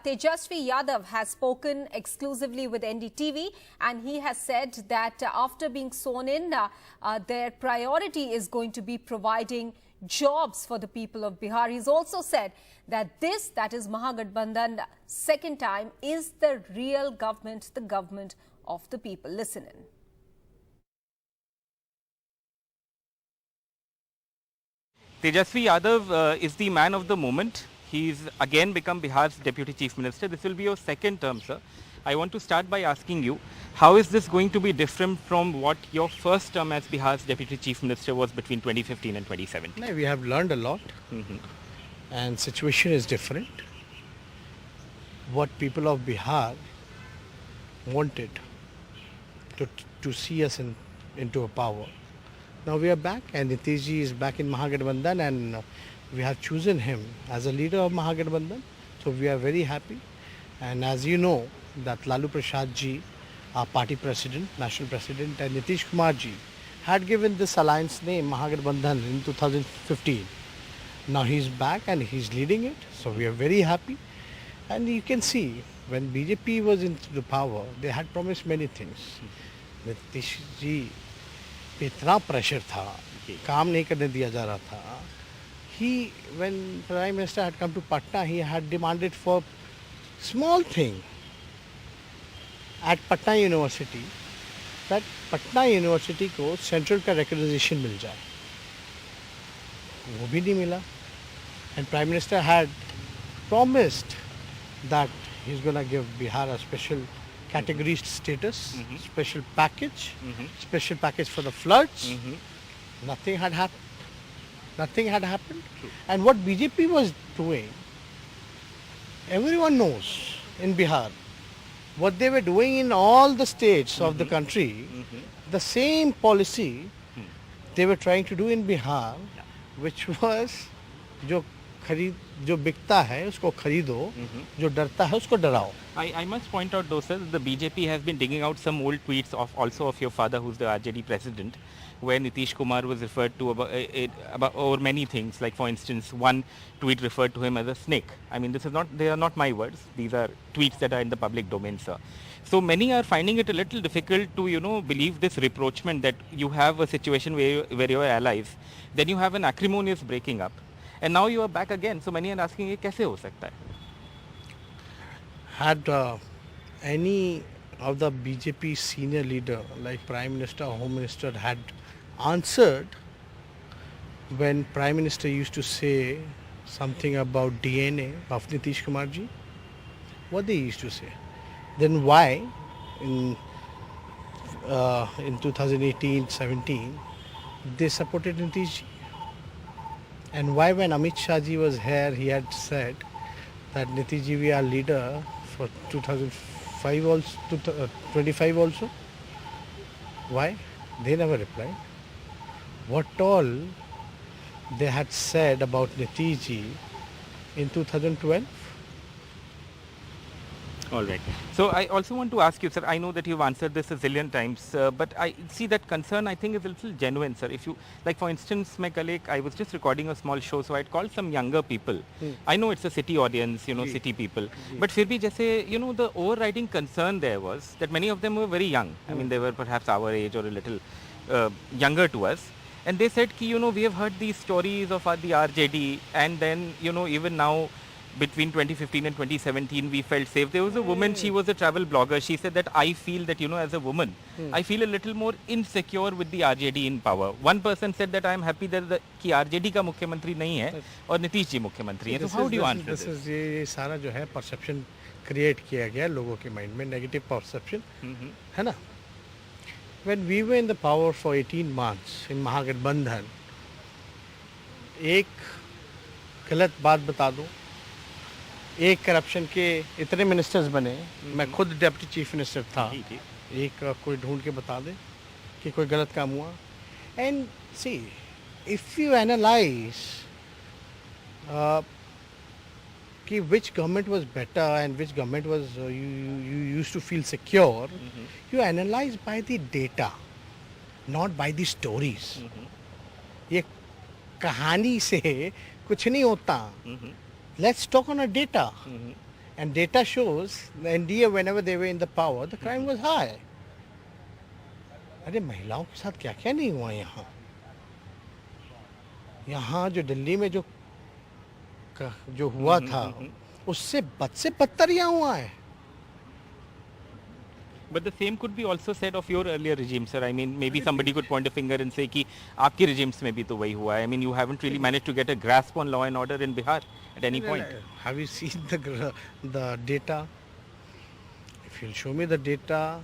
Tejashwi Yadav has spoken exclusively with NDTV, and he has said that after being sworn in, their priority is going to be providing jobs for the people of Bihar. He's also said that this, that is Mahagathbandhan, second time, is the real government, the government of the people. Listen in. Tejashwi Yadav is the man of the moment. He's again become Bihar's Deputy Chief Minister. This will be your second term, sir. I want to start by asking you, how is this going to be different from what your first term as Bihar's Deputy Chief Minister was between 2015 and 2017? No, we have learned a lot and situation is different. What people of Bihar wanted to see us into a power. Now we are back and Nitish is back in Mahagathbandhan and we have chosen him as a leader of Mahagathbandhan. So we are very happy. And as you know, that Lalu Prasad ji, our party president, national president, and Nitish Kumar ji had given this alliance name Mahagathbandhan in 2015. Now he's back and he's leading it. So we are very happy. And you can see when BJP was into the power, they had promised many things. Nitish ji पे इतना pressure था, काम नहीं करने दिया जा रहा था. He, when Prime Minister had come to Patna, he had demanded for small thing at Patna University, that Patna University को central का recognition मिल जाए. वो भी नहीं मिला. And Prime Minister had promised that he's going to give Bihar a special category status, special package for the floods. Nothing had happened. Nothing had happened. True. And what BJP was doing, everyone knows in Bihar, what they were doing in all the states of the country, the same policy they were trying to do in Bihar, which was जो बिकता है उसको खरीदो, जो डरता है उसको डराओ. I must point out though, sir, the BJP has been digging out some old tweets also of your father, who's the RJD president, where Nitish Kumar was referred to about over many things. Like for instance, one tweet referred to him as a snake. I mean, they are not my words. These are tweets that are in the public domain, sir. So many are finding it a little difficult to, believe this reproachment that you have a situation where you are allies, then you have an acrimonious breaking up. And now you are back again. So many are asking, ये कैसे हो सकता है? Had any of the BJP senior leader like Prime Minister or Home Minister had answered when Prime Minister used to say something about DNA of Nitish Kumar ji? What they used to say? Then why in 2018-17 they supported Nitish ji? And why when Amit Shah ji was here, he had said that Nitish ji we are leader for 2005 also, 25 also? Why? They never replied. What all they had said about Nitish ji in 2012? All right. So I also want to ask you, sir, I know that you've answered this a zillion times, but I see that concern I think is a little genuine, sir. If you, like for instance, I was just recording a small show, so I'd called some younger people. I know it's a city audience, city people. But फिर भी जैसे, the overriding concern there was that many of them were very young. I mean, they were perhaps our age or a little younger to us. And they said, we have heard these stories of the RJD, and then, even now, between 2015 and 2017, we felt safe. There was a woman, she was a travel blogger. She said that I feel that, as a woman, I feel a little more insecure with the RJD in power. One person said that I am happy that कि RJD का मुख्यमंत्री नहीं है और नीतीश जी मुख्यमंत्री हैं. So how do you answer this? ये सारा जो है perception create किया गया लोगों के mind में, negative perception, है ना? When we were in the power for 18 months in Mahagathbandhan, एक गलत बात बता दूं, एक करप्शन के इतने मिनिस्टर्स बने, मैं खुद डिप्टी चीफ मिनिस्टर था, एक कोई ढूंढ के बता दे कि कोई गलत काम हुआ. And see if you analyse कि which government was better and which government was you used to feel secure, you analyse by the data, not by the stories. ये कहानी से कुछ नहीं होता. Let's talk on a data. And data shows the NDA, whenever they were in the power, the crime was high. अरे महिलाओं के साथ क्या क्या नहीं हुआ यहाँ यहाँ जो दिल्ली में जो हुआ था उससे बद से बदतर यहाँ हुआ है. But the same could be also said of your earlier regime, sir. I mean, maybe somebody could point a finger and say कि आपके regimes में भी तो वही हुआ है. I mean, you haven't really managed to get a grasp on law and order in Bihar at any point. Have you seen the data? If you'll show me the data,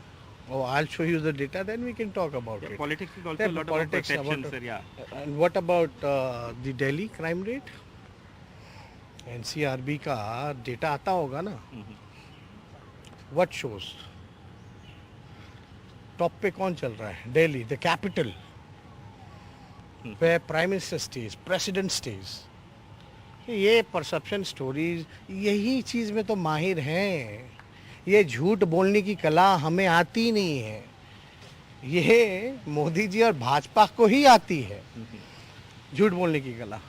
or I'll show you the data, then we can talk about it. Politics is also a lot of perception, sir. Yeah. And what about the Delhi crime rate? NCRB का data आता होगा ना? What shows? Top पे कौन चल रहा है? Delhi, the capital, where prime minister stage, president stage. ये परसेप्शन स्टोरीज, यही चीज में तो माहिर हैं. ये झूठ बोलने की कला हमें आती नहीं है. ये मोदी जी और भाजपा को ही आती है, झूठ बोलने की कला.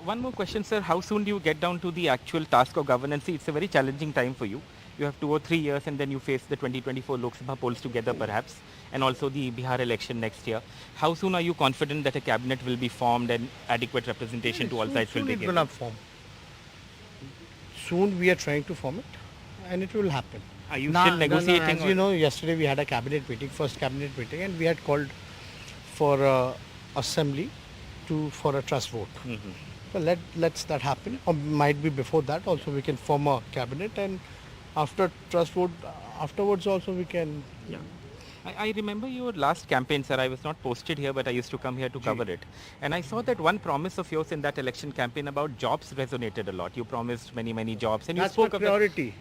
One more question, sir. How soon do you get down to the actual task of governance? It's a very challenging time for you. You have 2 or 3 years and then you face the 2024 Lok Sabha polls together perhaps, and also the Bihar election next year. How soon are you confident that a cabinet will be formed and adequate representation to all sides will be given? Soon we are trying to form it and it will happen. Are you still negotiating? As you know, yesterday we had a cabinet meeting, first cabinet meeting, and we had called for assembly for a trust vote. So let's that happen, or might be before that also we can form a cabinet, and after trust vote, afterwards also we can. Yeah. I remember your last campaign, sir. I was not posted here, but I used to come here to cover it. And I saw that one promise of yours in that election campaign about jobs resonated a lot. You promised many jobs, and you spoke my of priority.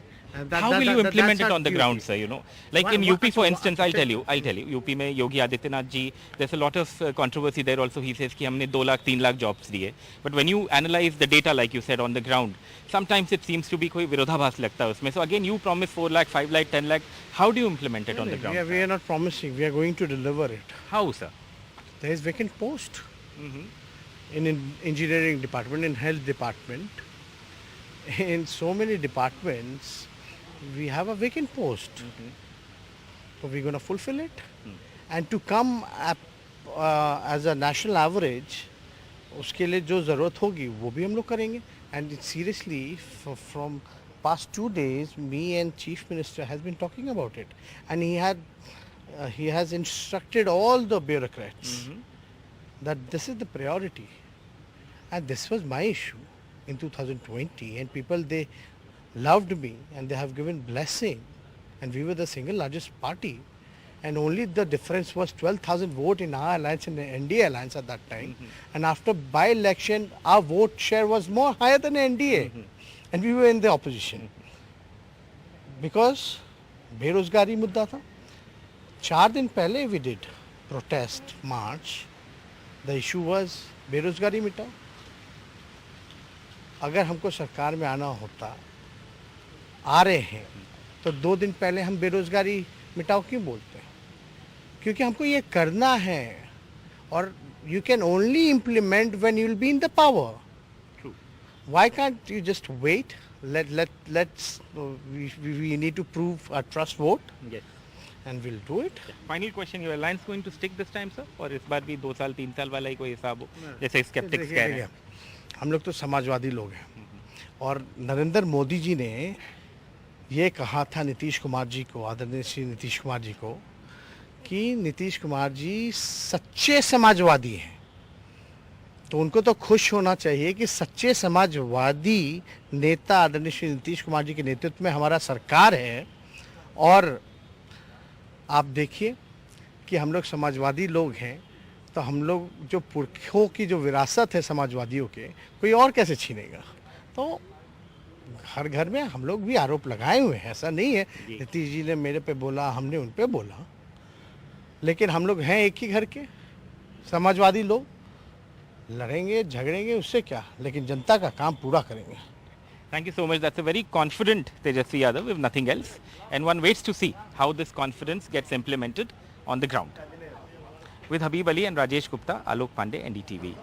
How will you implement it on the ground, sir? You know, like in UP, for instance, I'll tell you, UP में Yogi Adityanath ji, there's a lot of controversy there also. He says कि हमने 2 lakh 3 lakh jobs दिए. But when you analyze the data, like you said, on the ground, sometimes it seems to be कोई विरोधाभास लगता है उसमें. So again, you promise 4 lakh, 5 lakh, 10 lakh. How do you implement it on the ground? We are not promising. We are going to deliver it. How, sir? There is vacant post in engineering department, in health department, in so many departments. We have a vacant post. So we're going to fulfill it. And to come as a national average, उसके लिए जो ज़रूरत होगी वो भी हम लोग करेंगे. And seriously, from past 2 days, me and Chief Minister has been talking about it. And he has instructed all the bureaucrats that this is the priority. And this was my issue in 2020. And people, they loved me and they have given blessing, and we were the single largest party, and only the difference was 12,000 vote in our alliance and the NDA alliance at that time. And after by-election, our vote share was more higher than NDA, and we were in the opposition because बेरोजगारी मुद्दा था. 4 दिन पहले we did protest march. The issue was बेरोजगारी मिटाओ. अगर हमको सरकार में आना होता, आ रहे हैं, तो 2 दिन पहले हम बेरोजगारी मिटाओ क्यों बोलते हैं? क्योंकि हमको ये करना है, और you can only implement when you will be in the power. True. Why can't you just wait? We need to prove a trust vote. Yes. And we'll do it. Final question: your alliance going to stick this time, sir, or इस बार भी 2 साल 3 साल वाला ही कोई हिसाब हो, जैसे skeptics कह रहे हैं? हम लोग तो समाजवादी लोग हैं, और नरेंद्र मोदी जी ने ये कहा था नीतीश कुमार जी को, आदरणीय श्री नीतीश कुमार जी को, कि नीतीश कुमार जी सच्चे समाजवादी हैं. तो उनको तो खुश होना चाहिए कि सच्चे समाजवादी नेता आदरणीय श्री नीतीश कुमार जी के नेतृत्व में हमारा सरकार है. और आप देखिए कि हम लोग समाजवादी लोग हैं, तो हम लोग जो पुरखों की जो विरासत है समाजवादियों के, कोई और कैसे छीनेगा? तो हर घर में हम लोग भी आरोप लगाए हुए हैं, ऐसा नहीं है. नीतीश जी ने मेरे पे बोला, हमने उन पे बोला, लेकिन हम लोग हैं एक ही घर के समाजवादी लोग. लड़ेंगे झगड़ेंगे उससे क्या, लेकिन जनता का काम पूरा करेंगे. Thank you so much. That's a very confident Tejashwi Yadav, if nothing else. And one waits to see how this confidence gets implemented on the ground. With Habib Ali and Rajesh Gupta, Alok Pandey, NDTV.